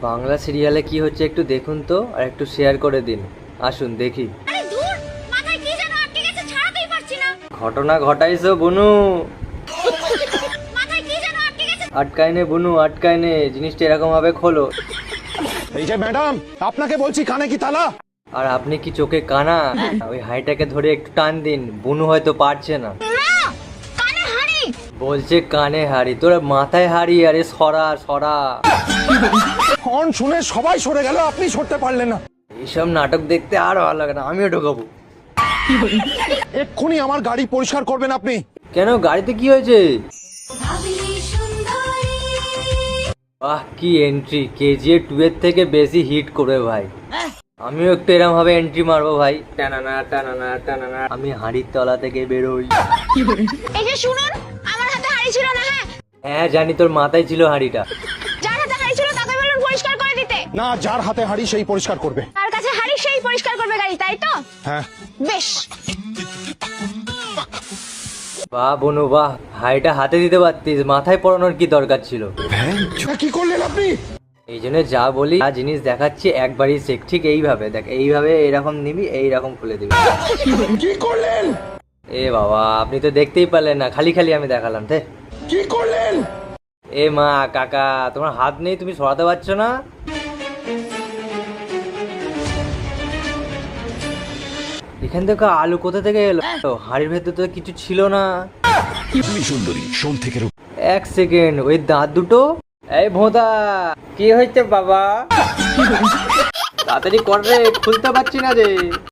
বাংলা সিরিয়ালে কি হচ্ছে একটু দেখুন তো, আর একটু শেয়ার করে দিন। আসুন দেখি। ঘটনা ঘটাইছো বুনু। আটকায় নে বুনু, আটকায় নে, জিনিসটা এরকম ভাবে খোলো। এই যে ম্যাডাম, আপনাকে বলছি কানে কি তালা? আর আপনি কি চোখে কানা? ওই হাঁড়িটাকে ধরে একটু টান দিন, বুনু হয়তো পারছে না। বলছে কানে হাড়ি, তোর মাথায় হাড়ি। আরে সরা সরা। হর্ন শুনে সবাই সরে গেল, আপনি সরতে পারলেন না। এইসব নাটক দেখতে আর ভালো লাগে না, আমিও ঢোকাবো। এক্ষুনি আমার গাড়ি পরিষ্কার করবেন আপনি। কেন, গাড়িতে কি হয়েছে? বাহ কি এন্ট্রি, কেজিএফ 2 এর থেকে বেশি হিট করবে ভাই। আমিও একটু এরম ভাবে এন্ট্রি মারবো ভাই। টানানা টানানা টানানা, আমি হাঁড়ির তলা থেকে বেরোই। এই যে শুনুন, আমার হাতে হাঁড়ি ছিল না। হ্যাঁ জানি, তোর মাথায় ছিল হাঁড়িটা। যার হাতে হাঁড়ি ছিল তাকে বলুন পরিষ্কার করে দিতে। না, যার হাতে হাঁড়ি সেই পরিষ্কার করবে। তার কাছে হাঁড়ি সেই পরিষ্কার করবে গাড়ি, তাই তো? হ্যাঁ। বেশ। বাহ বনু বাহ, হাঁড়িটা হাতে দিতে পারতিস, মাথায় পড়ানোর কি দরকার ছিল? কি করলেন আপনি? এই জন্য যা বলি, যা জিনিস দেখাচ্ছি একবারই শেখ। ঠিক এইভাবে দেখ, এইভাবে এইরকম নিবি, এইরকম খুলে দিবি। কি করলেন? এ বাবা, আপনি তো দেখতেই পারলেন না, খালি খালি আমি দেখালাম। কি করলেন? এ মা কাকা, তোমার হাত নেই, তুমি সরাতে পারছো না? এখান থেকে আলু কোথা থেকে এলো? হাড়ির ভেতর তো কিছু ছিল না। এক সেকেন্ড, ওই দাঁত দুটো। এই ভোঁদা, কি হয়েছে বাবা? তাড়াতাড়ি কর রে, খুলতে পারছি না রে।